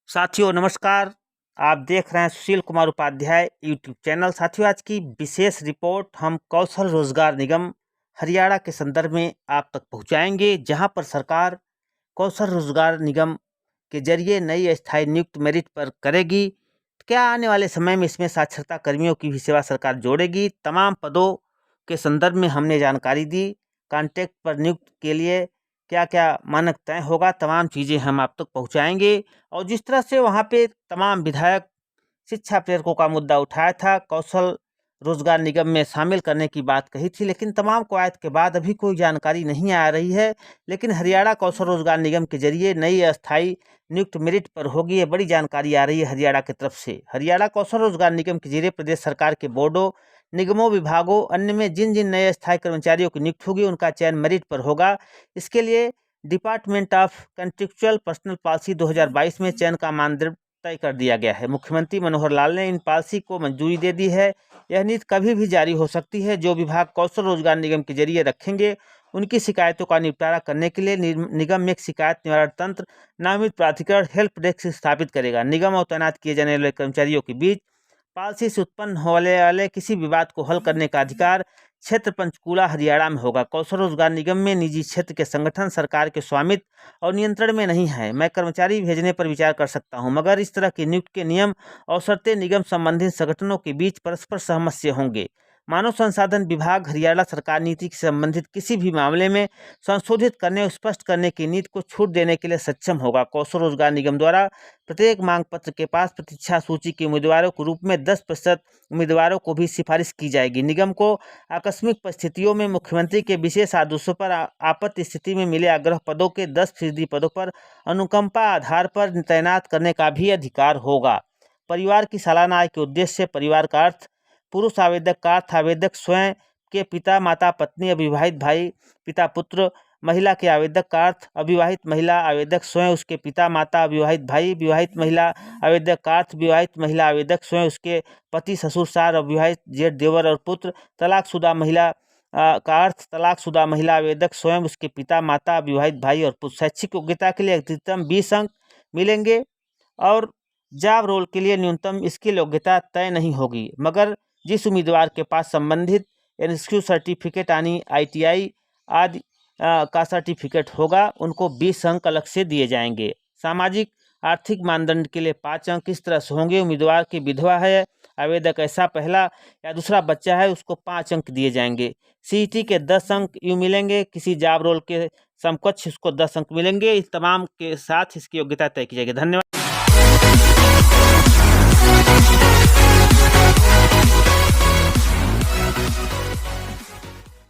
साथियों नमस्कार। आप देख रहे हैं सुशील कुमार उपाध्याय यूट्यूब चैनल। साथियों, आज की विशेष रिपोर्ट हम कौशल रोजगार निगम हरियाणा के संदर्भ में आप तक पहुंचाएंगे, जहां पर सरकार कौशल रोजगार निगम के जरिए नई अस्थायी नियुक्त मेरिट पर करेगी। क्या आने वाले समय में इसमें साक्षरता कर्मियों की भी सेवा सरकार जोड़ेगी? तमाम पदों के संदर्भ में हमने जानकारी दी। कॉन्ट्रैक्ट पर नियुक्त के लिए क्या क्या मानक तय होगा, तमाम चीज़ें हम आप तक पहुंचाएंगे। और जिस तरह से वहां पे तमाम विधायक शिक्षा प्रेरकों का मुद्दा उठाया था, कौशल रोजगार निगम में शामिल करने की बात कही थी, लेकिन तमाम कवायद के बाद अभी कोई जानकारी नहीं आ रही है। लेकिन हरियाणा कौशल रोजगार निगम के जरिए नई अस्थायी नियुक्त मेरिट पर होगी, ये बड़ी जानकारी आ रही है हरियाणा की तरफ से। हरियाणा कौशल रोजगार निगम के जरिए प्रदेश सरकार के बोर्डों, निगमों, विभागों, अन्य में जिन जिन नए अस्थायी कर्मचारियों की नियुक्त होगी, उनका चयन मेरिट पर होगा। इसके लिए department of contractual personal policy 2022 में चयन का मानदंड तय कर दिया गया है। मुख्यमंत्री मनोहर लाल ने इन पॉलिसी को मंजूरी दे दी है। यह नीति कभी भी जारी हो सकती है। जो विभाग कौशल रोजगार निगम के जरिए रखेंगे, उनकी शिकायतों का निपटारा करने के लिए निगम एक शिकायत निवारण तंत्र नामित प्राधिकरण हेल्प डेस्क स्थापित करेगा। निगम और तैनात किए जाने वाले कर्मचारियों के बीच पॉलिसी से उत्पन्न होने वाले किसी विवाद को हल करने का अधिकार क्षेत्र पंचकूला हरियाणा में होगा। कौशल रोजगार निगम में निजी क्षेत्र के संगठन सरकार के स्वामित्व और नियंत्रण में नहीं है। मैं कर्मचारी भेजने पर विचार कर सकता हूं, मगर इस तरह की नियुक्ति के नियम और शर्तें निगम संबंधित संगठनों के बीच परस्पर सहमत से होंगे। मानव संसाधन विभाग हरियाणा सरकार नीति से संबंधित किसी भी मामले में संशोधित करने और स्पष्ट करने की नीति को छूट देने के लिए सक्षम होगा। कौशल रोजगार निगम द्वारा प्रत्येक मांग पत्र के पास प्रतीक्षा सूची के उम्मीदवारों के रूप में 10% उम्मीदवारों को भी सिफारिश की जाएगी। निगम को आकस्मिक परिस्थितियों में मुख्यमंत्री के विशेष आदेशों पर आपात स्थिति में मिले आग्रह पदों के 10% पदों पर अनुकंपा आधार पर तैनात करने का भी अधिकार होगा। परिवार की सालाना आय के उद्देश्य से परिवार का अर्थ पुरुष आवेदक का अर्थ आवेदक स्वयं के पिता, माता, पत्नी, अविवाहित भाई, पिता, पुत्र। महिला के आवेदक का अर्थ अविवाहित महिला आवेदक स्वयं उसके पिता, माता, अविवाहित भाई। विवाहित महिला आवेदक का अर्थ विवाहित महिला आवेदक स्वयं उसके पति, ससुर, सार, अविवाहित जेठ, देवर और पुत्र। तलाकशुदा महिला का अर्थ तलाकशुदा महिला आवेदक स्वयं उसके पिता, माता, अविवाहित भाई और पुत्र। शैक्षिक योग्यता के लिए अधिकतम 20 अंक मिलेंगे और जॉब रोल के लिए न्यूनतम स्किल योग्यता तय नहीं होगी, मगर जिस उम्मीदवार के पास संबंधित इंस्टीट्यूट सर्टिफिकेट यानी ITI आदि का सर्टिफिकेट होगा, उनको 20 अंक अलग से दिए जाएंगे। सामाजिक आर्थिक मानदंड के लिए 5 अंक इस तरह से होंगे। उम्मीदवार की विधवा है, आवेदक ऐसा पहला या दूसरा बच्चा है, उसको 5 अंक दिए जाएंगे। CET के 10 अंक यूँ मिलेंगे। किसी जॉब रोल के समकक्ष उसको 10 अंक मिलेंगे। इस तमाम के साथ इसकी योग्यता तय की जाएगी। धन्यवाद।